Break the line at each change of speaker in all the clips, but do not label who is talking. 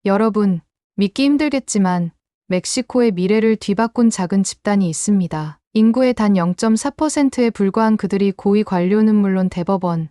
여러분, 믿기 힘들겠지만 멕시코의 미래를 뒤바꾼 작은 집단이 있습니다. 인구의 단 0.4%에 불과한 그들이 고위 관료는 물론 대법원,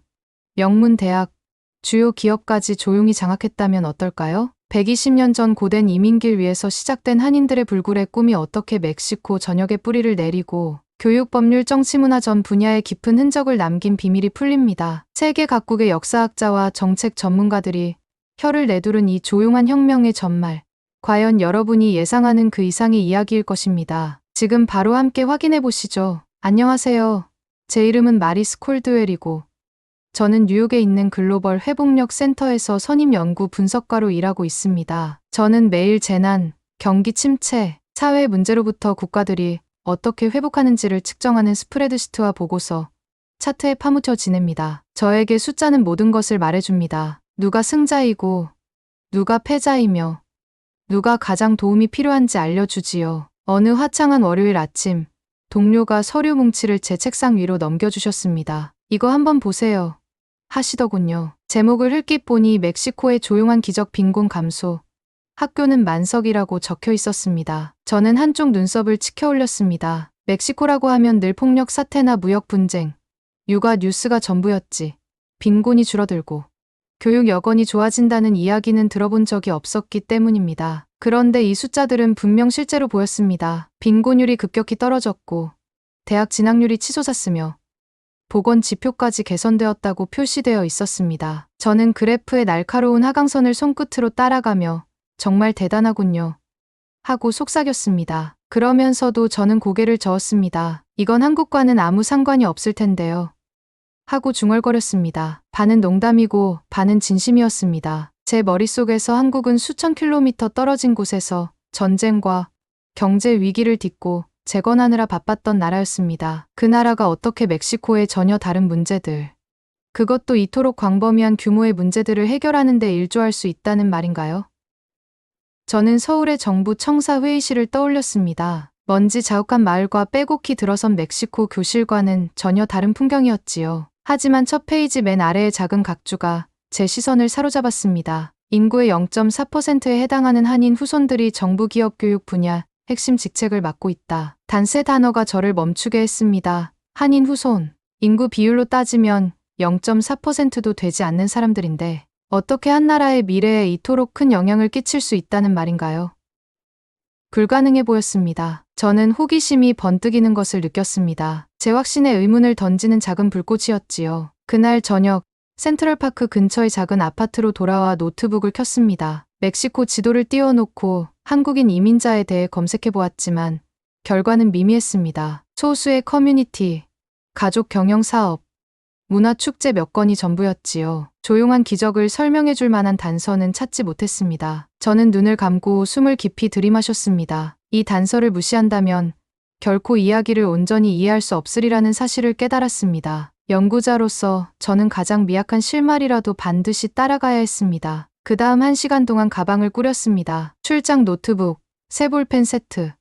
명문 대학, 주요 기업까지 조용히 장악했다면 어떨까요? 120년 전 고된 이민길 위에서 시작된 한인들의 불굴의 꿈이 어떻게 멕시코 전역에 뿌리를 내리고 교육, 법률, 정치, 문화 전 분야에 깊은 흔적을 남긴 비밀이 풀립니다. 세계 각국의 역사학자와 정책 전문가들이 혀를 내두른 이 조용한 혁명의 전말. 과연 여러분이 예상하는 그 이상의 이야기일 것입니다. 지금 바로 함께 확인해 보시죠. 안녕하세요. 제 이름은 마리스 콜드웰이고 저는 뉴욕에 있는 글로벌 회복력 센터에서 선임 연구 분석가로 일하고 있습니다. 저는 매일 재난, 경기 침체, 사회 문제로부터 국가들이 어떻게 회복하는지를 측정하는 스프레드시트와 보고서, 차트에 파묻혀 지냅니다. 저에게 숫자는 모든 것을 말해줍니다. 누가 승자이고 누가 패자이며 누가 가장 도움이 필요한지 알려주지요. 어느 화창한 월요일 아침, 동료가 서류 뭉치를 제 책상 위로 넘겨주셨습니다. 이거 한번 보세요. 하시더군요. 제목을 흘낏 보니 멕시코의 조용한 기적 빈곤 감소. 학교는 만석이라고 적혀 있었습니다. 저는 한쪽 눈썹을 치켜 올렸습니다. 멕시코라고 하면 늘 폭력 사태나 무역 분쟁, 육아 뉴스가 전부였지. 빈곤이 줄어들고 교육 여건이 좋아진다는 이야기는 들어본 적이 없었기 때문입니다. 그런데 이 숫자들은 분명 실제로 보였습니다. 빈곤율이 급격히 떨어졌고 대학 진학률이 치솟았으며 보건 지표까지 개선되었다고 표시되어 있었습니다. 저는 그래프의 날카로운 하강선을 손끝으로 따라가며 정말 대단하군요 하고 속삭였습니다. 그러면서도 저는 고개를 저었습니다. 이건 한국과는 아무 상관이 없을 텐데요. 하고 중얼거렸습니다. 반은 농담이고 반은 진심이었습니다. 제 머릿속에서 한국은 수천 킬로미터 떨어진 곳에서 전쟁과 경제 위기를 딛고 재건하느라 바빴던 나라였습니다. 그 나라가 어떻게 멕시코의 전혀 다른 문제들, 그것도 이토록 광범위한 규모의 문제들을 해결하는 데 일조할 수 있다는 말인가요? 저는 서울의 정부 청사 회의실을 떠올렸습니다. 먼지 자욱한 마을과 빼곡히 들어선 멕시코 교실과는 전혀 다른 풍경이었지요. 하지만 첫 페이지 맨 아래의 작은 각주가 제 시선을 사로잡았습니다. 인구의 0.4%에 해당하는 한인 후손들이 정부 기업 교육 분야 핵심 직책을 맡고 있다. 단 세 단어가 저를 멈추게 했습니다. 한인 후손. 인구 비율로 따지면 0.4%도 되지 않는 사람들인데 어떻게 한 나라의 미래에 이토록 큰 영향을 끼칠 수 있다는 말인가요? 불가능해 보였습니다. 저는 호기심이 번뜩이는 것을 느꼈습니다. 제 확신에 의문을 던지는 작은 불꽃이었지요. 그날 저녁, 센트럴파크 근처의 작은 아파트로 돌아와 노트북을 켰습니다. 멕시코 지도를 띄워놓고 한국인 이민자에 대해 검색해 보았지만 결과는 미미했습니다. 소수의 커뮤니티, 가족 경영 사업, 문화 축제 몇 건이 전부였지요. 조용한 기적을 설명해 줄 만한 단서는 찾지 못했습니다. 저는 눈을 감고 숨을 깊이 들이마셨습니다. 이 단서를 무시한다면 결코 이야기를 온전히 이해할 수 없으리라는 사실을 깨달았습니다. 연구자로서 저는 가장 미약한 실마리라도 반드시 따라가야 했습니다. 그 다음 1시간 동안 가방을 꾸렸습니다. 출장 노트북, 새 볼펜 세트,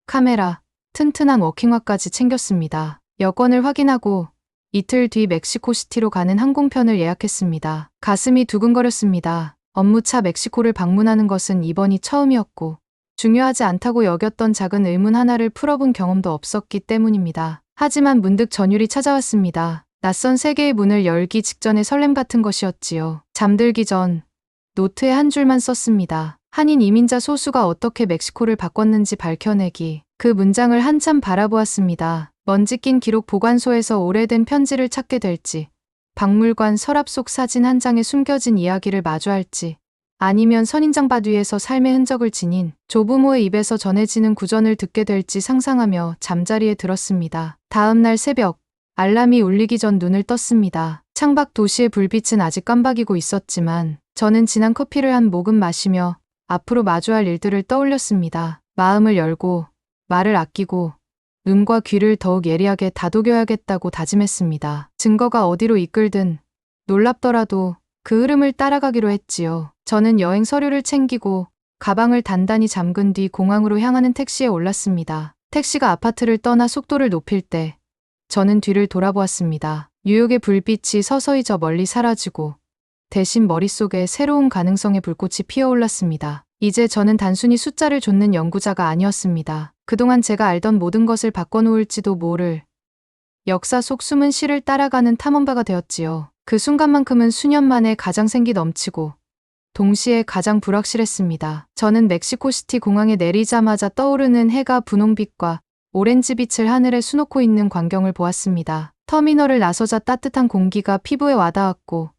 카메라, 튼튼한 워킹화까지 챙겼습니다. 여권을 확인하고 이틀 뒤 멕시코시티로 가는 항공편을 예약했습니다. 가슴이 두근거렸습니다. 업무차 멕시코를 방문하는 것은 이번이 처음이었고 중요하지 않다고 여겼던 작은 의문 하나를 풀어본 경험도 없었기 때문입니다. 하지만 문득 전율이 찾아왔습니다. 낯선 세계의 문을 열기 직전의 설렘 같은 것이었지요. 잠들기 전 노트에 한 줄만 썼습니다. 한인 이민자 소수가 어떻게 멕시코를 바꿨는지 밝혀내기. 그 문장을 한참 바라보았습니다. 먼지 낀 기록 보관소에서 오래된 편지를 찾게 될지, 박물관 서랍 속 사진 한 장에 숨겨진 이야기를 마주할지, 아니면 선인장밭 위에서 삶의 흔적을 지닌 조부모의 입에서 전해지는 구전을 듣게 될지 상상하며 잠자리에 들었습니다. 다음 날 새벽, 알람이 울리기 전 눈을 떴습니다. 창밖 도시의 불빛은 아직 깜박이고 있었지만 저는 진한 커피를 한 모금 마시며 앞으로 마주할 일들을 떠올렸습니다. 마음을 열고 말을 아끼고 눈과 귀를 더욱 예리하게 다독여야겠다고 다짐했습니다. 증거가 어디로 이끌든 놀랍더라도 그 흐름을 따라가기로 했지요. 저는 여행 서류를 챙기고 가방을 단단히 잠근 뒤 공항으로 향하는 택시에 올랐습니다. 택시가 아파트를 떠나 속도를 높일 때 저는 뒤를 돌아보았습니다. 뉴욕의 불빛이 서서히 저 멀리 사라지고 대신 머릿속에 새로운 가능성의 불꽃이 피어올랐습니다. 이제 저는 단순히 숫자를 좇는 연구자가 아니었습니다. 그동안 제가 알던 모든 것을 바꿔놓을지도 모를 역사 속 숨은 시를 따라가는 탐험가가 되었지요. 그 순간만큼은 수년 만에 가장 생기 넘치고 동시에 가장 불확실했습니다. 저는 멕시코시티 공항에 내리자마자 떠오르는 해가 분홍빛과 오렌지빛을 하늘에 수놓고 있는 광경을 보았습니다. 터미널을 나서자 따뜻한 공기가 피부에 와닿았고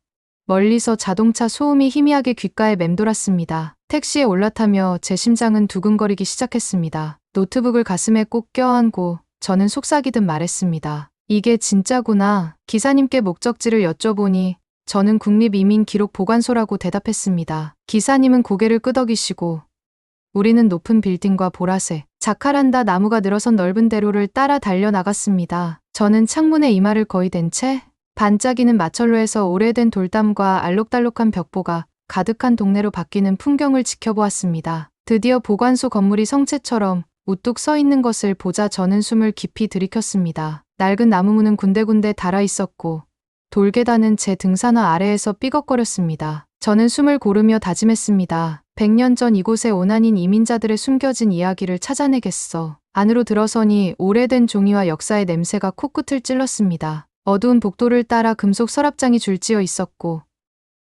멀리서 자동차 소음이 희미하게 귓가에 맴돌았습니다. 택시에 올라타며 제 심장은 두근거리기 시작했습니다. 노트북을 가슴에 꼭 껴안고 저는 속삭이듯 말했습니다. 이게 진짜구나. 기사님께 목적지를 여쭤보니 저는 국립이민기록보관소라고 대답했습니다. 기사님은 고개를 끄덕이시고 우리는 높은 빌딩과 보라색, 자카란다 나무가 늘어선 넓은 대로를 따라 달려나갔습니다. 저는 창문에 이마를 거의 댄 채 반짝이는 마철로에서 오래된 돌담과 알록달록한 벽보가 가득한 동네로 바뀌는 풍경을 지켜보았습니다. 드디어 보관소 건물이 성체처럼 우뚝 서 있는 것을 보자 저는 숨을 깊이 들이켰습니다. 낡은 나무문은 군데군데 닳아 있었고 돌계단은 제 등산화 아래에서 삐걱거렸습니다. 저는 숨을 고르며 다짐했습니다. 100년 전 이곳에 온 한인 이민자들의 숨겨진 이야기를 찾아내겠어. 안으로 들어서니 오래된 종이와 역사의 냄새가 코끝을 찔렀습니다. 어두운 복도를 따라 금속 서랍장이 줄지어 있었고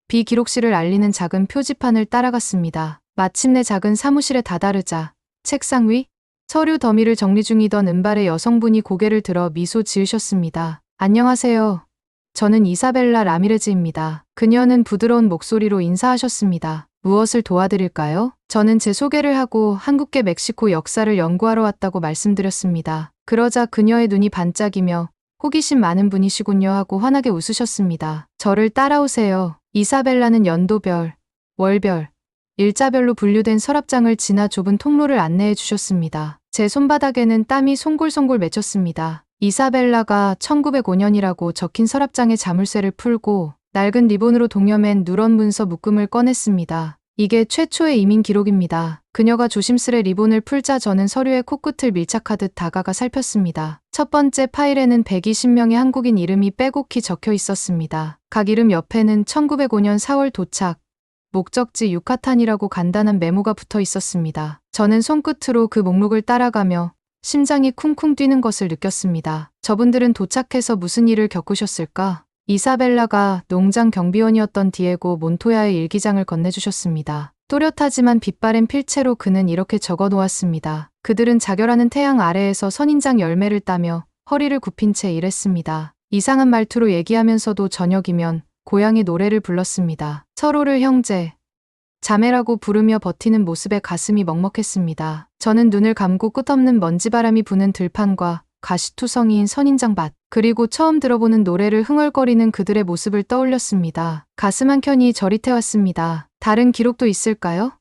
비기록실을 알리는 작은 표지판을 따라갔습니다. 마침내 작은 사무실에 다다르자 책상 위 서류 더미를 정리 중이던 은발의 여성분이 고개를 들어 미소 지으셨습니다. 안녕하세요. 저는 이사벨라 라미레즈입니다. 그녀는 부드러운 목소리로 인사하셨습니다. 무엇을 도와드릴까요? 저는 제 소개를 하고 한국계 멕시코 역사를 연구하러 왔다고 말씀드렸습니다. 그러자 그녀의 눈이 반짝이며 호기심 많은 분이시군요 하고 환하게 웃으셨습니다. 저를 따라오세요. 이사벨라는 연도별, 월별, 일자별로 분류된 서랍장을 지나 좁은 통로를 안내해 주셨습니다. 제 손바닥에는 땀이 송골송골 맺혔습니다. 이사벨라가 1905년이라고 적힌 서랍장의 자물쇠를 풀고 낡은 리본으로 동여맨 누런 문서 묶음을 꺼냈습니다. 이게 최초의 이민 기록입니다. 그녀가 조심스레 리본을 풀자 저는 서류의 코끝을 밀착하듯 다가가 살폈습니다. 첫 번째 파일에는 120명의 한국인 이름이 빼곡히 적혀 있었습니다. 각 이름 옆에는 1905년 4월 도착, 목적지 유카탄이라고 간단한 메모가 붙어 있었습니다. 저는 손끝으로 그 목록을 따라가며 심장이 쿵쿵 뛰는 것을 느꼈습니다. 저분들은 도착해서 무슨 일을 겪으셨을까? 이사벨라가 농장 경비원이었던 디에고 몬토야의 일기장을 건네주셨습니다. 또렷하지만 빛바랜 필체로 그는 이렇게 적어 놓았습니다. 그들은 자결하는 태양 아래에서 선인장 열매를 따며 허리를 굽힌 채 일했습니다. 이상한 말투로 얘기하면서도 저녁이면 고양이 노래를 불렀습니다. 서로를 형제, 자매라고 부르며 버티는 모습에 가슴이 먹먹했습니다. 저는 눈을 감고 끝없는 먼지바람이 부는 들판과 가시투성이인 선인장밭, 그리고 처음 들어보는 노래를 흥얼거리는 그들의 모습을 떠올렸습니다. 가슴 한켠이 저릿해왔습니다. 다른 기록도 있을까요?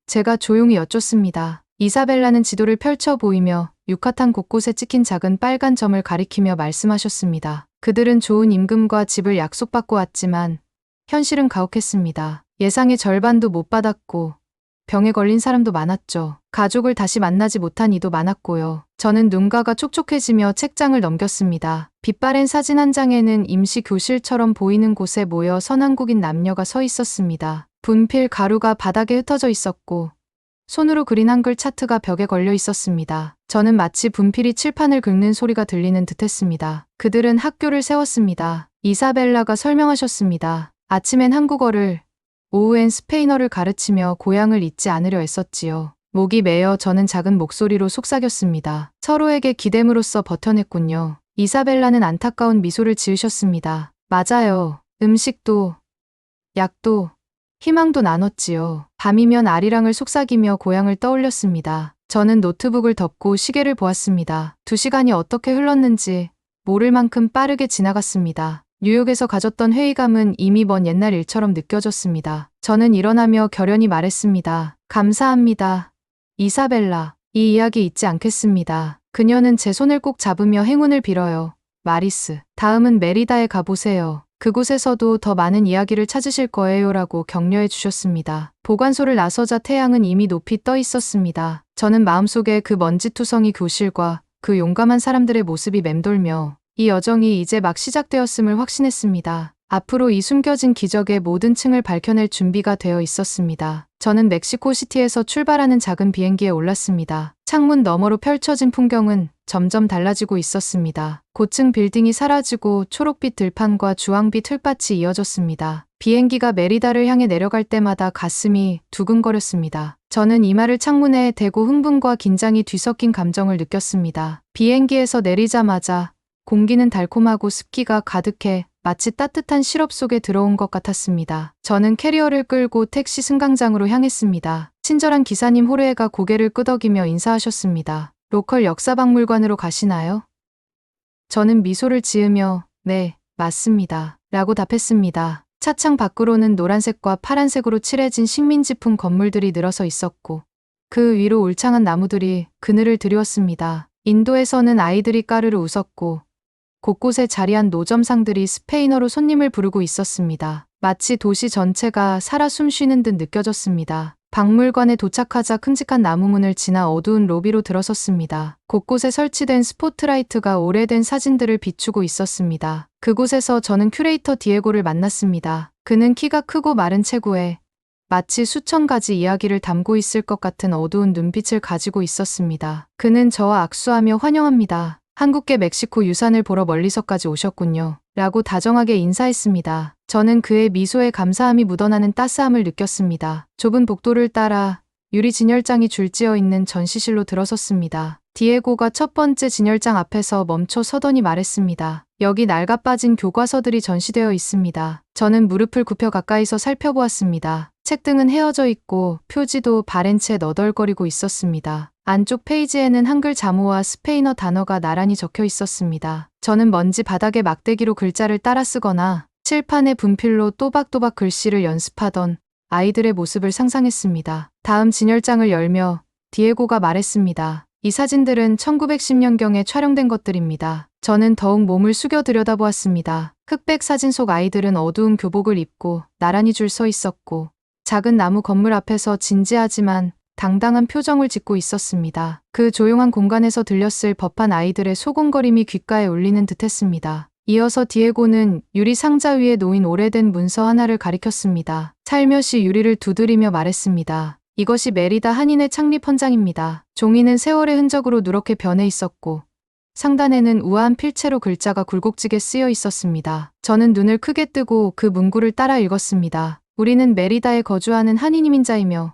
제가 조용히 여쭙습니다. 이사벨라는 지도를 펼쳐 보이며 유카탄 곳곳에 찍힌 작은 빨간 점을 가리키며 말씀하셨습니다. 그들은 좋은 임금과 집을 약속받고 왔지만 현실은 가혹했습니다. 예상의 절반도 못 받았고 병에 걸린 사람도 많았죠. 가족을 다시 만나지 못한 이도 많았고요. 저는 눈가가 촉촉해지며 책장을 넘겼습니다. 빛바랜 사진 한 장에는 임시 교실처럼 보이는 곳에 모여 선한국인 남녀가 서 있었습니다. 분필 가루가 바닥에 흩어져 있었고 손으로 그린 한글 차트가 벽에 걸려 있었습니다. 저는 마치 분필이 칠판을 긁는 소리가 들리는 듯했습니다. 그들은 학교를 세웠습니다. 이사벨라가 설명하셨습니다. 아침엔 한국어를, 오후엔 스페인어를 가르치며 고향을 잊지 않으려 애썼지요. 목이 메어 저는 작은 목소리로 속삭였습니다. 서로에게 기댐으로써 버텨냈군요. 이사벨라는 안타까운 미소를 지으셨습니다. 맞아요. 음식도, 약도, 희망도 나눴지요. 밤이면 아리랑을 속삭이며 고향을 떠올렸습니다. 저는 노트북을 덮고 시계를 보았습니다. 2시간이 어떻게 흘렀는지 모를 만큼 빠르게 지나갔습니다. 뉴욕에서 가졌던 회의감은 이미 먼 옛날 일처럼 느껴졌습니다. 저는 일어나며 결연히 말했습니다. 감사합니다. 이사벨라, 이 이야기 잊지 않겠습니다. 그녀는 제 손을 꼭 잡으며 행운을 빌어요. 마리스, 다음은 메리다에 가보세요. 그곳에서도 더 많은 이야기를 찾으실 거예요 라고 격려해 주셨습니다. 보관소를 나서자 태양은 이미 높이 떠 있었습니다. 저는 마음속에 그 먼지투성이 교실과 그 용감한 사람들의 모습이 맴돌며 이 여정이 이제 막 시작되었음을 확신했습니다. 앞으로 이 숨겨진 기적의 모든 층을 밝혀낼 준비가 되어 있었습니다. 저는 멕시코시티에서 출발하는 작은 비행기에 올랐습니다. 창문 너머로 펼쳐진 풍경은 점점 달라지고 있었습니다. 고층 빌딩이 사라지고 초록빛 들판과 주황빛 흙밭이 이어졌습니다. 비행기가 메리다를 향해 내려갈 때마다 가슴이 두근거렸습니다. 저는 이마를 창문에 대고 흥분과 긴장이 뒤섞인 감정을 느꼈습니다. 비행기에서 내리자마자 공기는 달콤하고 습기가 가득해 마치 따뜻한 시럽 속에 들어온 것 같았습니다. 저는 캐리어를 끌고 택시 승강장으로 향했습니다. 친절한 기사님 호르에가 고개를 끄덕이며 인사하셨습니다. 로컬 역사박물관으로 가시나요? 저는 미소를 지으며 네, 맞습니다. 라고 답했습니다. 차창 밖으로는 노란색과 파란색으로 칠해진 식민지풍 건물들이 늘어서 있었고 그 위로 울창한 나무들이 그늘을 드리웠습니다. 인도에서는 아이들이 까르르 웃었고 곳곳에 자리한 노점상들이 스페인어로 손님을 부르고 있었습니다. 마치 도시 전체가 살아 숨쉬는 듯 느껴졌습니다. 박물관에 도착하자 큼직한 나무문을 지나 어두운 로비로 들어섰습니다. 곳곳에 설치된 스포트라이트가 오래된 사진들을 비추고 있었습니다. 그곳에서 저는 큐레이터 디에고를 만났습니다. 그는 키가 크고 마른 체구에 마치 수천 가지 이야기를 담고 있을 것 같은 어두운 눈빛을 가지고 있었습니다. 그는 저와 악수하며 환영합니다. 한국계 멕시코 유산을 보러 멀리서까지 오셨군요. 라고 다정하게 인사했습니다. 저는 그의 미소에 감사함이 묻어나는 따스함을 느꼈습니다. 좁은 복도를 따라 유리 진열장이 줄지어 있는 전시실로 들어섰습니다. 디에고가 첫 번째 진열장 앞에서 멈춰 서더니 말했습니다. 여기 낡아빠진 교과서들이 전시되어 있습니다. 저는 무릎을 굽혀 가까이서 살펴보았습니다. 책등은 헤어져 있고 표지도 바랜 채 너덜거리고 있었습니다. 안쪽 페이지에는 한글 자모와 스페인어 단어가 나란히 적혀 있었습니다. 저는 먼지 바닥에 막대기로 글자를 따라 쓰거나 칠판에 분필로 또박또박 글씨를 연습하던 아이들의 모습을 상상했습니다. 다음 진열장을 열며 디에고가 말했습니다. 이 사진들은 1910년경에 촬영된 것들입니다. 저는 더욱 몸을 숙여 들여다보았습니다. 흑백 사진 속 아이들은 어두운 교복을 입고 나란히 줄 서 있었고 작은 나무 건물 앞에서 진지하지만 당당한 표정을 짓고 있었습니다. 그 조용한 공간에서 들렸을 법한 아이들의 소곤거림이 귓가에 울리는 듯했습니다. 이어서 디에고는 유리 상자 위에 놓인 오래된 문서 하나를 가리켰습니다. 살며시 유리를 두드리며 말했습니다. 이것이 메리다 한인회 창립 헌장입니다. 종이는 세월의 흔적으로 누렇게 변해 있었고 상단에는 우아한 필체로 글자가 굴곡지게 쓰여 있었습니다. 저는 눈을 크게 뜨고 그 문구를 따라 읽었습니다. 우리는 메리다에 거주하는 한인 이민자이며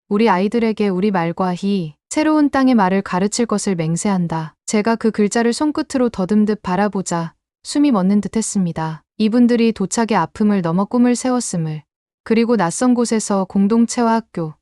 우리 아이들에게 우리 말과 이 새로운 땅의 말을 가르칠 것을 맹세한다. 제가 그 글자를 손끝으로 더듬듯 바라보자 숨이 멎는 듯했습니다. 이분들이 도착의 아픔을 넘어 꿈을 세웠음을, 그리고 낯선 곳에서 공동체와 학교,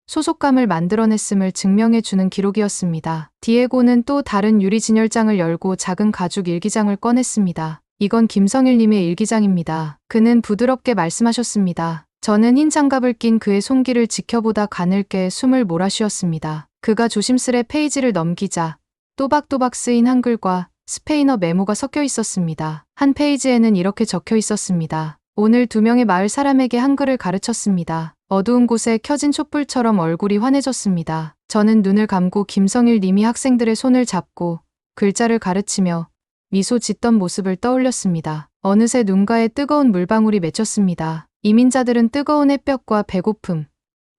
소속감을 만들어냈음을 증명해주는 기록이었습니다. 디에고는 또 다른 유리 진열장을 열고 작은 가죽 일기장을 꺼냈습니다. 이건 김성일님의 일기장입니다. 그는 부드럽게 말씀하셨습니다. 저는 흰 장갑을 낀 그의 손길을 지켜보다 가늘게 숨을 몰아쉬었습니다. 그가 조심스레 페이지를 넘기자 또박또박 쓰인 한글과 스페인어 메모가 섞여 있었습니다. 한 페이지에는 이렇게 적혀 있었습니다. 오늘 2명의 마을 사람에게 한글을 가르쳤습니다. 어두운 곳에 켜진 촛불처럼 얼굴이 환해졌습니다. 저는 눈을 감고 김성일 님이 학생들의 손을 잡고 글자를 가르치며 미소 짓던 모습을 떠올렸습니다. 어느새 눈가에 뜨거운 물방울이 맺혔습니다. 이민자들은 뜨거운 햇볕과 배고픔,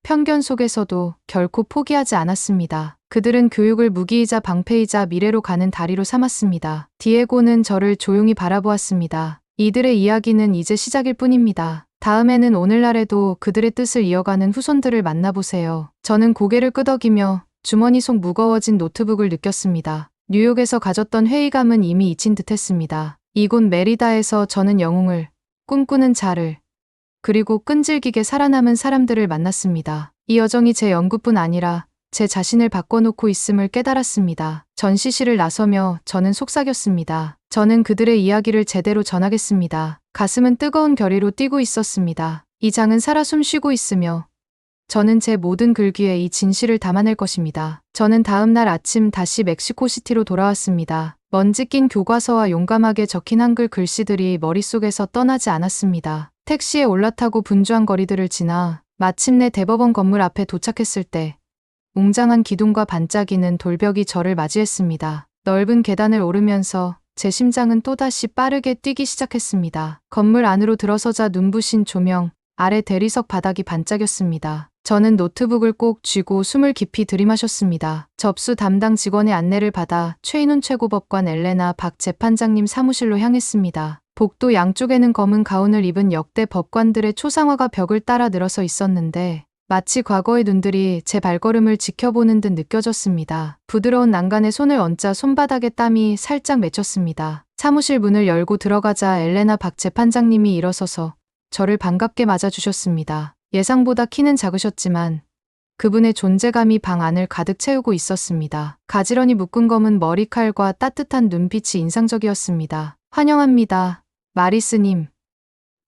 편견 속에서도 결코 포기하지 않았습니다. 그들은 교육을 무기이자 방패이자 미래로 가는 다리로 삼았습니다. 디에고는 저를 조용히 바라보았습니다. 이들의 이야기는 이제 시작일 뿐입니다. 다음에는 오늘날에도 그들의 뜻을 이어가는 후손들을 만나보세요. 저는 고개를 끄덕이며 주머니 속 무거워진 노트북을 느꼈습니다. 뉴욕에서 가졌던 회의감은 이미 잊힌 듯했습니다. 이곳 메리다에서 저는 영웅을 꿈꾸는 자를, 그리고 끈질기게 살아남은 사람들을 만났습니다. 이 여정이 제 연구뿐 아니라 제 자신을 바꿔놓고 있음을 깨달았습니다. 전시실을 나서며 저는 속삭였습니다. 저는 그들의 이야기를 제대로 전하겠습니다. 가슴은 뜨거운 결의로 뛰고 있었습니다. 이 장은 살아 숨쉬고 있으며 저는 제 모든 글귀에 이 진실을 담아낼 것입니다. 저는 다음 날 아침 다시 멕시코시티로 돌아왔습니다. 먼지 낀 교과서와 용감하게 적힌 한글 글씨들이 머릿속에서 떠나지 않았습니다. 택시에 올라타고 분주한 거리들을 지나 마침내 대법원 건물 앞에 도착했을 때 웅장한 기둥과 반짝이는 돌벽이 저를 맞이했습니다. 넓은 계단을 오르면서 제 심장은 또다시 빠르게 뛰기 시작했습니다. 건물 안으로 들어서자 눈부신 조명 아래 대리석 바닥이 반짝였습니다. 저는 노트북을 꼭 쥐고 숨을 깊이 들이마셨습니다. 접수 담당 직원의 안내를 받아 최인훈 최고법관 엘레나 박 재판장님 사무실로 향했습니다. 복도 양쪽에는 검은 가운을 입은 역대 법관들의 초상화가 벽을 따라 늘어서 있었는데 마치 과거의 눈들이 제 발걸음을 지켜보는 듯 느껴졌습니다. 부드러운 난간에 손을 얹자 손바닥에 땀이 살짝 맺혔습니다. 사무실 문을 열고 들어가자 엘레나 박 재판장님이 일어서서 저를 반갑게 맞아주셨습니다. 예상보다 키는 작으셨지만 그분의 존재감이 방 안을 가득 채우고 있었습니다. 가지런히 묶은 검은 머리칼과 따뜻한 눈빛이 인상적이었습니다. 환영합니다. 마리스님.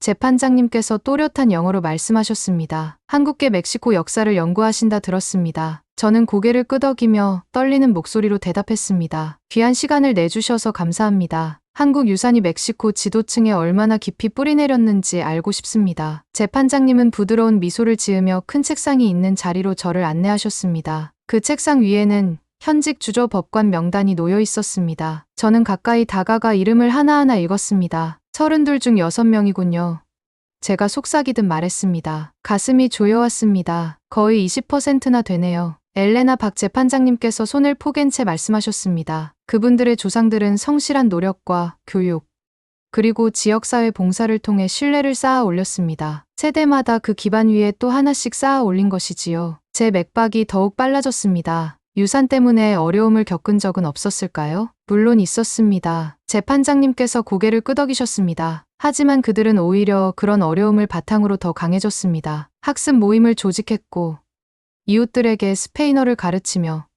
재판장님께서 또렷한 영어로 말씀하셨습니다. 한국계 멕시코 역사를 연구하신다 들었습니다. 저는 고개를 끄덕이며 떨리는 목소리로 대답했습니다. 귀한 시간을 내주셔서 감사합니다. 한국 유산이 멕시코 지도층에 얼마나 깊이 뿌리내렸는지 알고 싶습니다. 재판장님은 부드러운 미소를 지으며 큰 책상이 있는 자리로 저를 안내하셨습니다. 그 책상 위에는 현직 주조 법관 명단이 놓여 있었습니다. 저는 가까이 다가가 이름을 하나하나 읽었습니다. 32 중 6명이군요. 제가 속삭이듯 말했습니다. 가슴이 조여왔습니다. 거의 20%나 되네요. 엘레나 박 재판장님께서 손을 포갠 채 말씀하셨습니다. 그분들의 조상들은 성실한 노력과 교육, 그리고 지역사회 봉사를 통해 신뢰를 쌓아 올렸습니다. 세대마다 그 기반 위에 또 하나씩 쌓아 올린 것이지요. 제 맥박이 더욱 빨라졌습니다. 유산 때문에 어려움을 겪은 적은 없었을까요? 물론 있었습니다. 재판장님께서 고개를 끄덕이셨습니다. 하지만 그들은 오히려 그런 어려움을 바탕으로 더 강해졌습니다. 학습 모임을 조직했고 이웃들에게 스페인어를 가르치며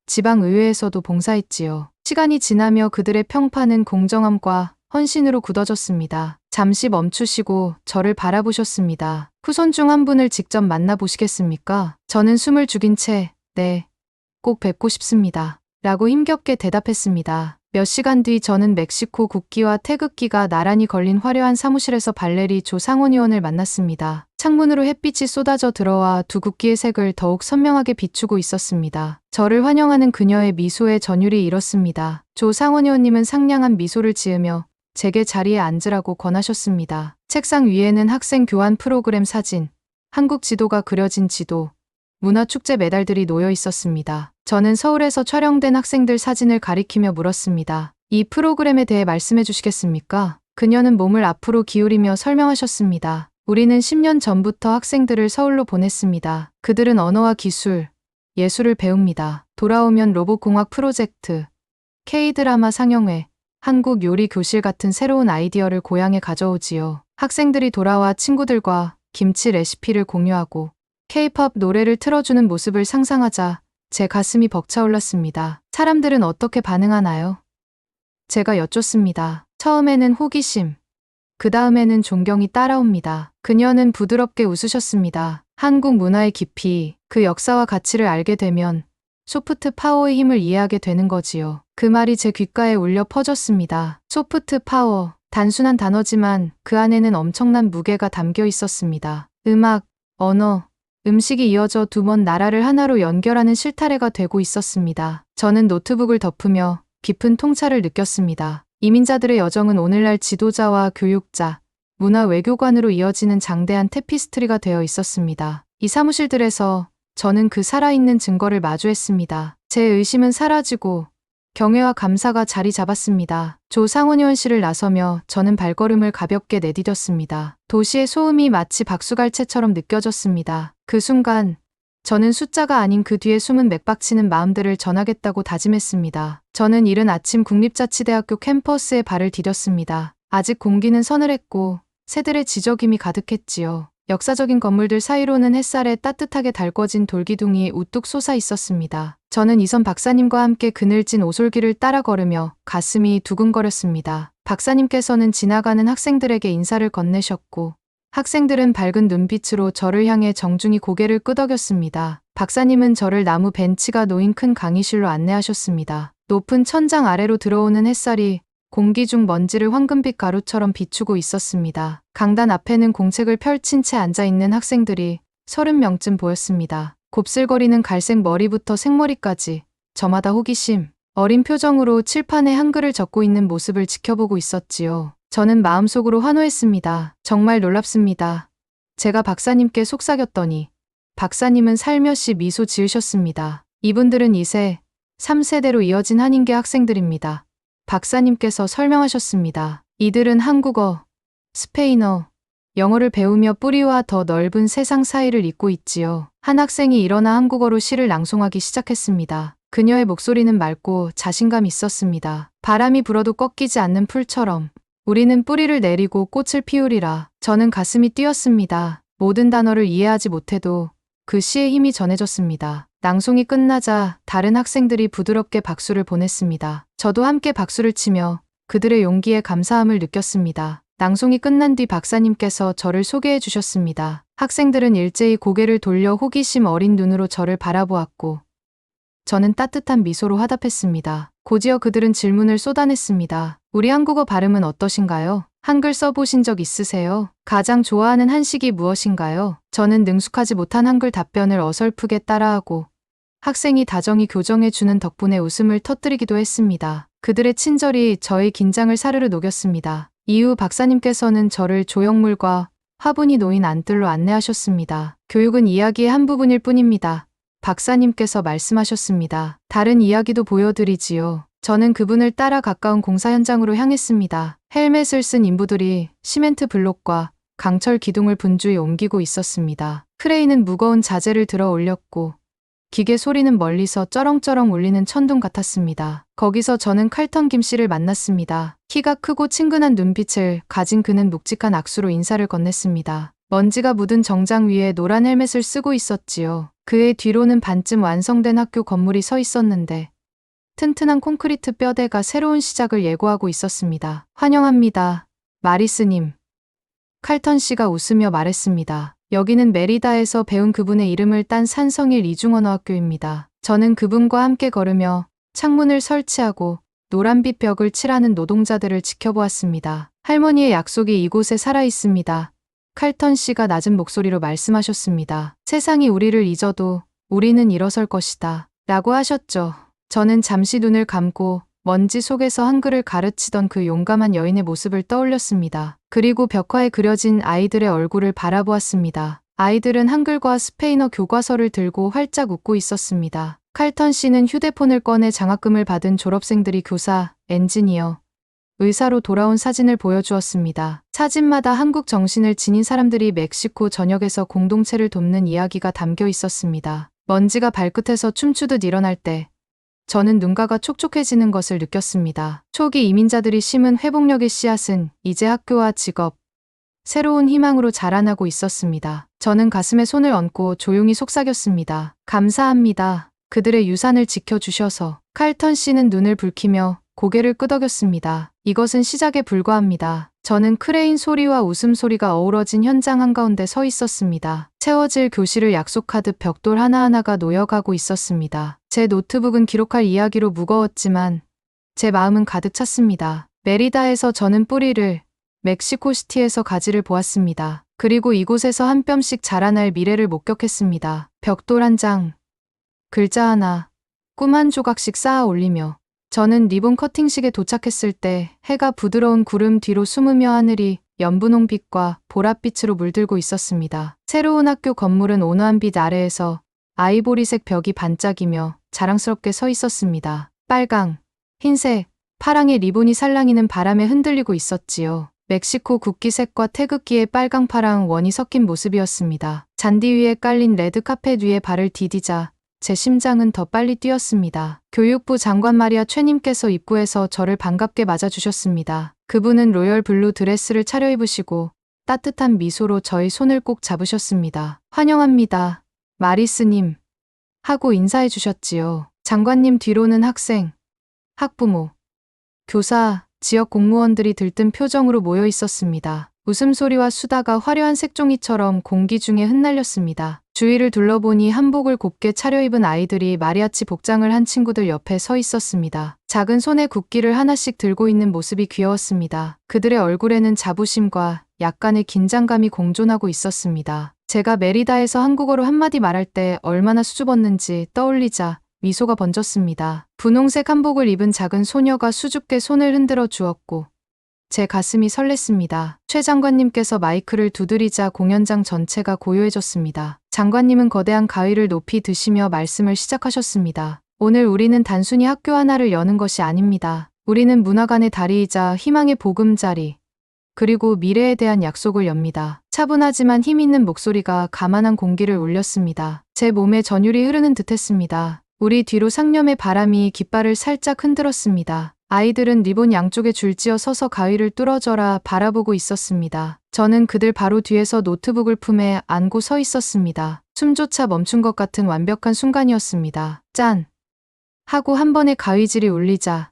지방의회에서도 봉사했지요. 시간이 지나며 그들의 평판은 공정함과 헌신으로 굳어졌습니다. 잠시 멈추시고 저를 바라보셨습니다. 후손 중 한 분을 직접 만나보시겠습니까? 저는 숨을 죽인 채 네, 꼭 뵙고 싶습니다. 라고 힘겹게 대답했습니다. 몇 시간 뒤 저는 멕시코 국기와 태극기가 나란히 걸린 화려한 사무실에서 발레리 조 상원의원을 만났습니다. 창문으로 햇빛이 쏟아져 들어와 두 국기의 색을 더욱 선명하게 비추고 있었습니다. 저를 환영하는 그녀의 미소에 전율이 일었습니다. 조 상원의원님은 상냥한 미소를 지으며 제게 자리에 앉으라고 권하셨습니다. 책상 위에는 학생 교환 프로그램 사진, 한국 지도가 그려진 지도, 문화축제 메달들이 놓여 있었습니다. 저는 서울에서 촬영된 학생들 사진을 가리키며 물었습니다. 이 프로그램에 대해 말씀해 주시겠습니까? 그녀는 몸을 앞으로 기울이며 설명하셨습니다. 우리는 10년 전부터 학생들을 서울로 보냈습니다. 그들은 언어와 기술, 예술을 배웁니다. 돌아오면 로봇공학 프로젝트, K-드라마 상영회, 한국 요리 교실 같은 새로운 아이디어를 고향에 가져오지요. 학생들이 돌아와 친구들과 김치 레시피를 공유하고 K-팝 노래를 틀어주는 모습을 상상하자 제 가슴이 벅차올랐습니다. 사람들은 어떻게 반응하나요? 제가 여쭙습니다. 처음에는 호기심, 그 다음에는 존경이 따라옵니다. 그녀는 부드럽게 웃으셨습니다. 한국 문화의 깊이, 그 역사와 가치를 알게 되면 소프트 파워의 힘을 이해하게 되는 거지요. 그 말이 제 귓가에 울려 퍼졌습니다. 소프트 파워, 단순한 단어지만 그 안에는 엄청난 무게가 담겨 있었습니다. 음악, 언어, 음식이 이어져 두 먼 나라를 하나로 연결하는 실타래가 되고 있었습니다. 저는 노트북을 덮으며 깊은 통찰을 느꼈습니다. 이민자들의 여정은 오늘날 지도자와 교육자, 문화 외교관으로 이어지는 장대한 테피스트리가 되어 있었습니다. 이 사무실들에서 저는 그 살아있는 증거를 마주했습니다. 제 의심은 사라지고 경외와 감사가 자리 잡았습니다. 조 상원의원 씨를 나서며 저는 발걸음을 가볍게 내디뎠습니다. 도시의 소음이 마치 박수갈채처럼 느껴졌습니다. 그 순간 저는 숫자가 아닌 그 뒤에 숨은 맥박치는 마음들을 전하겠다고 다짐했습니다. 저는 이른 아침 국립자치대학교 캠퍼스에 발을 디뎠습니다. 아직 공기는 서늘했고 새들의 지저김이 가득했지요. 역사적인 건물들 사이로는 햇살에 따뜻하게 달궈진 돌기둥이 우뚝 솟아 있었습니다. 저는 이선 박사님과 함께 그늘진 오솔길을 따라 걸으며 가슴이 두근거렸습니다. 박사님께서는 지나가는 학생들에게 인사를 건네셨고 학생들은 밝은 눈빛으로 저를 향해 정중히 고개를 끄덕였습니다. 박사님은 저를 나무 벤치가 놓인 큰 강의실로 안내하셨습니다. 높은 천장 아래로 들어오는 햇살이 공기 중 먼지를 황금빛 가루처럼 비추고 있었습니다. 강단 앞에는 공책을 펼친 채 앉아있는 학생들이 30명쯤 보였습니다. 곱슬거리는 갈색 머리부터 생머리까지 저마다 호기심, 어린 표정으로 칠판에 한글을 적고 있는 모습을 지켜보고 있었지요. 저는 마음속으로 환호했습니다. 정말 놀랍습니다. 제가 박사님께 속삭였더니 박사님은 살며시 미소 지으셨습니다. 이분들은 2세, 3세대로 이어진 한인계 학생들입니다. 박사님께서 설명하셨습니다. 이들은 한국어, 스페인어, 영어를 배우며 뿌리와 더 넓은 세상 사이를 잇고 있지요. 한 학생이 일어나 한국어로 시를 낭송하기 시작했습니다. 그녀의 목소리는 맑고 자신감 있었습니다. 바람이 불어도 꺾이지 않는 풀처럼 우리는 뿌리를 내리고 꽃을 피우리라. 저는 가슴이 뛰었습니다. 모든 단어를 이해하지 못해도 그 시의 힘이 전해졌습니다. 낭송이 끝나자 다른 학생들이 부드럽게 박수를 보냈습니다. 저도 함께 박수를 치며 그들의 용기에 감사함을 느꼈습니다. 낭송이 끝난 뒤 박사님께서 저를 소개해 주셨습니다. 학생들은 일제히 고개를 돌려 호기심 어린 눈으로 저를 바라보았고 저는 따뜻한 미소로 화답했습니다. 곧이어 그들은 질문을 쏟아냈습니다. 우리 한국어 발음은 어떠신가요? 한글 써보신 적 있으세요? 가장 좋아하는 한식이 무엇인가요? 저는 능숙하지 못한 한글 답변을 어설프게 따라하고 학생이 다정히 교정해주는 덕분에 웃음을 터뜨리기도 했습니다. 그들의 친절이 저의 긴장을 사르르 녹였습니다. 이후 박사님께서는 저를 조형물과 화분이 놓인 안뜰로 안내하셨습니다. 교육은 이야기의 한 부분일 뿐입니다. 박사님께서 말씀하셨습니다. 다른 이야기도 보여드리지요. 저는 그분을 따라 가까운 공사 현장으로 향했습니다. 헬멧을 쓴 인부들이 시멘트 블록과 강철 기둥을 분주히 옮기고 있었습니다. 크레인은 무거운 자재를 들어 올렸고 기계 소리는 멀리서 쩌렁쩌렁 울리는 천둥 같았습니다. 거기서 저는 칼턴 김씨를 만났습니다. 키가 크고 친근한 눈빛을 가진 그는 묵직한 악수로 인사를 건넸습니다. 먼지가 묻은 정장 위에 노란 헬멧을 쓰고 있었지요. 그의 뒤로는 반쯤 완성된 학교 건물이 서 있었는데 튼튼한 콘크리트 뼈대가 새로운 시작을 예고하고 있었습니다. 환영합니다. 마리스님. 칼턴 씨가 웃으며 말했습니다. 여기는 메리다에서 배운 그분의 이름을 딴 산성일 이중언어학교입니다. 저는 그분과 함께 걸으며 창문을 설치하고 노란빛 벽을 칠하는 노동자들을 지켜보았습니다. 할머니의 약속이 이곳에 살아있습니다. 칼턴 씨가 낮은 목소리로 말씀하셨습니다. 세상이 우리를 잊어도 우리는 일어설 것이다. 라고 하셨죠. 저는 잠시 눈을 감고 먼지 속에서 한글을 가르치던 그 용감한 여인의 모습을 떠올렸습니다. 그리고 벽화에 그려진 아이들의 얼굴을 바라보았습니다. 아이들은 한글과 스페인어 교과서를 들고 활짝 웃고 있었습니다. 칼턴 씨는 휴대폰을 꺼내 장학금을 받은 졸업생들이 교사, 엔지니어, 의사로 돌아온 사진을 보여주었습니다. 사진마다 한국 정신을 지닌 사람들이 멕시코 전역에서 공동체를 돕는 이야기가 담겨 있었습니다. 먼지가 발끝에서 춤추듯 일어날 때 저는 눈가가 촉촉해지는 것을 느꼈습니다. 초기 이민자들이 심은 회복력의 씨앗은 이제 학교와 직업, 새로운 희망으로 자라나고 있었습니다. 저는 가슴에 손을 얹고 조용히 속삭였습니다. 감사합니다. 그들의 유산을 지켜주셔서. 칼턴 씨는 눈을 붉히며 고개를 끄덕였습니다. 이것은 시작에 불과합니다. 저는 크레인 소리와 웃음소리가 어우러진 현장 한가운데 서 있었습니다. 채워질 교실을 약속하듯 벽돌 하나하나가 놓여가고 있었습니다. 제 노트북은 기록할 이야기로 무거웠지만 제 마음은 가득 찼습니다. 메리다에서 저는 뿌리를, 멕시코시티에서 가지를 보았습니다. 그리고 이곳에서 한 뼘씩 자라날 미래를 목격했습니다. 벽돌 한 장, 글자 하나, 꿈 한 조각씩 쌓아 올리며 저는 리본 커팅식에 도착했을 때 해가 부드러운 구름 뒤로 숨으며 하늘이 연분홍빛과 보랏빛으로 물들고 있었습니다. 새로운 학교 건물은 온화한 빛 아래에서 아이보리색 벽이 반짝이며 자랑스럽게 서 있었습니다. 빨강, 흰색, 파랑의 리본이 살랑이는 바람에 흔들리고 있었지요. 멕시코 국기색과 태극기의 빨강 파랑 원이 섞인 모습이었습니다. 잔디 위에 깔린 레드카펫 위에 발을 디디자 제 심장은 더 빨리 뛰었습니다. 교육부 장관 마리아 최님께서 입구에서 저를 반갑게 맞아주셨습니다. 그분은 로열 블루 드레스를 차려입으시고 따뜻한 미소로 저의 손을 꼭 잡으셨습니다. 환영합니다. 마리스님. 하고 인사해 주셨지요. 장관님 뒤로는 학생, 학부모, 교사, 지역 공무원들이 들뜬 표정으로 모여 있었습니다. 웃음소리와 수다가 화려한 색종이처럼 공기 중에 흩날렸습니다. 주위를 둘러보니 한복을 곱게 차려입은 아이들이 마리아치 복장을 한 친구들 옆에 서 있었습니다. 작은 손에 국기를 하나씩 들고 있는 모습이 귀여웠습니다. 그들의 얼굴에는 자부심과 약간의 긴장감이 공존하고 있었습니다. 제가 메리다에서 한국어로 한마디 말할 때 얼마나 수줍었는지 떠올리자 미소가 번졌습니다. 분홍색 한복을 입은 작은 소녀가 수줍게 손을 흔들어 주었고 제 가슴이 설렜습니다. 최 장관님께서 마이크를 두드리자 공연장 전체가 고요해졌습니다. 장관님은 거대한 가위를 높이 드시며 말씀을 시작하셨습니다. 오늘 우리는 단순히 학교 하나를 여는 것이 아닙니다. 우리는 문화관의 다리이자 희망의 보금자리, 그리고 미래에 대한 약속을 엽니다. 차분하지만 힘 있는 목소리가 가만한 공기를 울렸습니다. 제 몸에 전율이 흐르는 듯했습니다. 우리 뒤로 상념의 바람이 깃발을 살짝 흔들었습니다. 아이들은 리본 양쪽에 줄지어 서서 가위를 뚫어져라 바라보고 있었습니다. 저는 그들 바로 뒤에서 노트북을 품에 안고 서 있었습니다. 숨조차 멈춘 것 같은 완벽한 순간이었습니다. 짠! 하고 한 번의 가위질이 울리자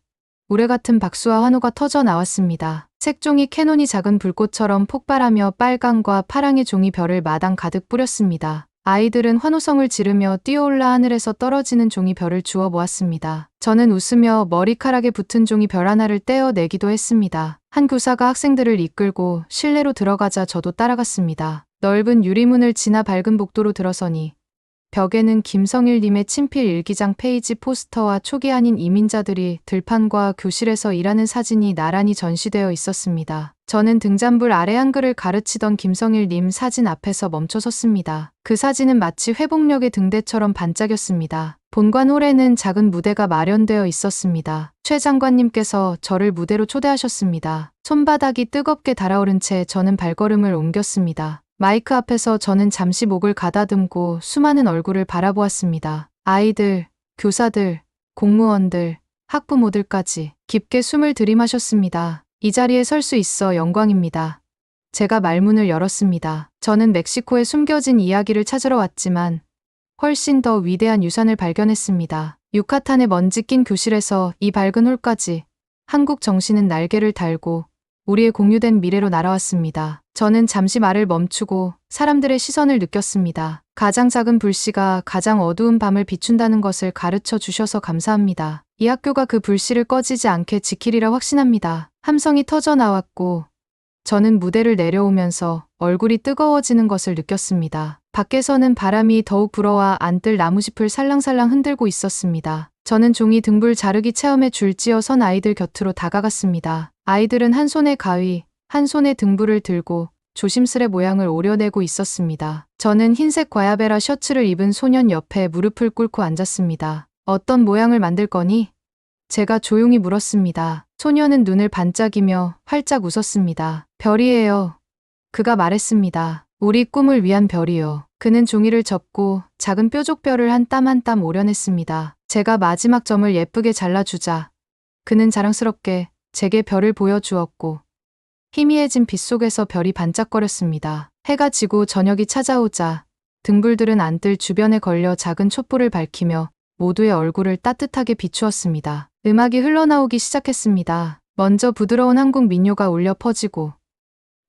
우레 같은 박수와 환호가 터져 나왔습니다. 색종이 캐논이 작은 불꽃처럼 폭발하며 빨강과 파랑의 종이 별을 마당 가득 뿌렸습니다. 아이들은 환호성을 지르며 뛰어올라 하늘에서 떨어지는 종이 별을 주워 모았습니다. 저는 웃으며 머리카락에 붙은 종이 별 하나를 떼어내기도 했습니다. 한 교사가 학생들을 이끌고 실내로 들어가자 저도 따라갔습니다. 넓은 유리문을 지나 밝은 복도로 들어서니 벽에는 김성일님의 친필 일기장 페이지 포스터와 초기 한인 이민자들이 들판과 교실에서 일하는 사진이 나란히 전시되어 있었습니다. 저는 등잔불 아래 한글을 가르치던 김성일님 사진 앞에서 멈춰섰습니다. 그 사진은 마치 회복력의 등대처럼 반짝였습니다. 본관 홀에는 작은 무대가 마련되어 있었습니다. 최 장관님께서 저를 무대로 초대하셨습니다. 손바닥이 뜨겁게 달아오른 채 저는 발걸음을 옮겼습니다. 마이크 앞에서 저는 잠시 목을 가다듬고 수많은 얼굴을 바라보았습니다. 아이들, 교사들, 공무원들, 학부모들까지 깊게 숨을 들이마셨습니다. 이 자리에 설 수 있어 영광입니다. 제가 말문을 열었습니다. 저는 멕시코에 숨겨진 이야기를 찾으러 왔지만 훨씬 더 위대한 유산을 발견했습니다. 유카탄의 먼지 낀 교실에서 이 밝은 홀까지 한국 정신은 날개를 달고 우리의 공유된 미래로 날아왔습니다. 저는 잠시 말을 멈추고 사람들의 시선을 느꼈습니다. 가장 작은 불씨가 가장 어두운 밤을 비춘다는 것을 가르쳐 주셔서 감사합니다. 이 학교가 그 불씨를 꺼지지 않게 지키리라 확신합니다. 함성이 터져 나왔고 저는 무대를 내려오면서 얼굴이 뜨거워지는 것을 느꼈습니다. 밖에서는 바람이 더욱 불어와 안뜰 나무짚을 살랑살랑 흔들고 있었습니다. 저는 종이 등불 자르기 체험에 줄지어 선 아이들 곁으로 다가갔습니다. 아이들은 한 손에 가위, 한 손에 등불을 들고 조심스레 모양을 오려내고 있었습니다. 저는 흰색 과야베라 셔츠를 입은 소년 옆에 무릎을 꿇고 앉았습니다. 어떤 모양을 만들 거니? 제가 조용히 물었습니다. 소년은 눈을 반짝이며 활짝 웃었습니다. 별이에요. 그가 말했습니다. 우리 꿈을 위한 별이요. 그는 종이를 접고 작은 뾰족별을 한 땀 한 땀 오려냈습니다. 제가 마지막 점을 예쁘게 잘라주자 그는 자랑스럽게 제게 별을 보여주었고 희미해진 빛 속에서 별이 반짝거렸습니다. 해가 지고 저녁이 찾아오자 등불들은 안뜰 주변에 걸려 작은 촛불을 밝히며 모두의 얼굴을 따뜻하게 비추었습니다. 음악이 흘러나오기 시작했습니다. 먼저 부드러운 한국 민요가 울려 퍼지고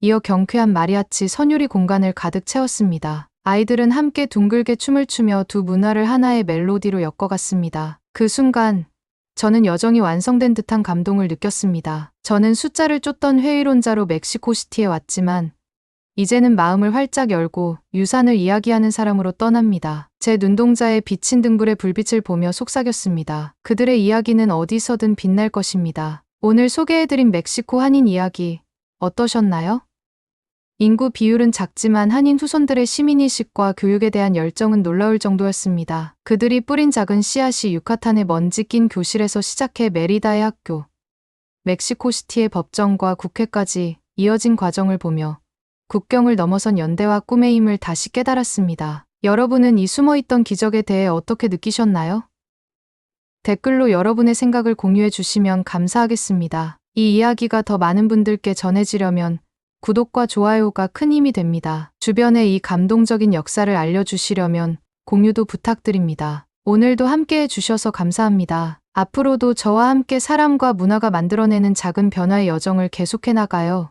이어 경쾌한 마리아치 선율이 공간을 가득 채웠습니다. 아이들은 함께 둥글게 춤을 추며 두 문화를 하나의 멜로디로 엮어갔습니다. 그 순간 저는 여정이 완성된 듯한 감동을 느꼈습니다. 저는 숫자를 쫓던 회의론자로 멕시코시티에 왔지만 이제는 마음을 활짝 열고 유산을 이야기하는 사람으로 떠납니다. 제 눈동자에 비친 등불의 불빛을 보며 속삭였습니다. 그들의 이야기는 어디서든 빛날 것입니다. 오늘 소개해드린 멕시코 한인 이야기 어떠셨나요? 인구 비율은 작지만 한인 후손들의 시민의식과 교육에 대한 열정은 놀라울 정도였습니다. 그들이 뿌린 작은 씨앗이 유카탄의 먼지 낀 교실에서 시작해 메리다의 학교, 멕시코시티의 법정과 국회까지 이어진 과정을 보며 국경을 넘어선 연대와 꿈의 힘을 다시 깨달았습니다. 여러분은 이 숨어있던 기적에 대해 어떻게 느끼셨나요? 댓글로 여러분의 생각을 공유해 주시면 감사하겠습니다. 이 이야기가 더 많은 분들께 전해지려면 구독과 좋아요가 큰 힘이 됩니다. 주변에 이 감동적인 역사를 알려주시려면 공유도 부탁드립니다. 오늘도 함께해 주셔서 감사합니다. 앞으로도 저와 함께 사람과 문화가 만들어내는 작은 변화의 여정을 계속해 나가요.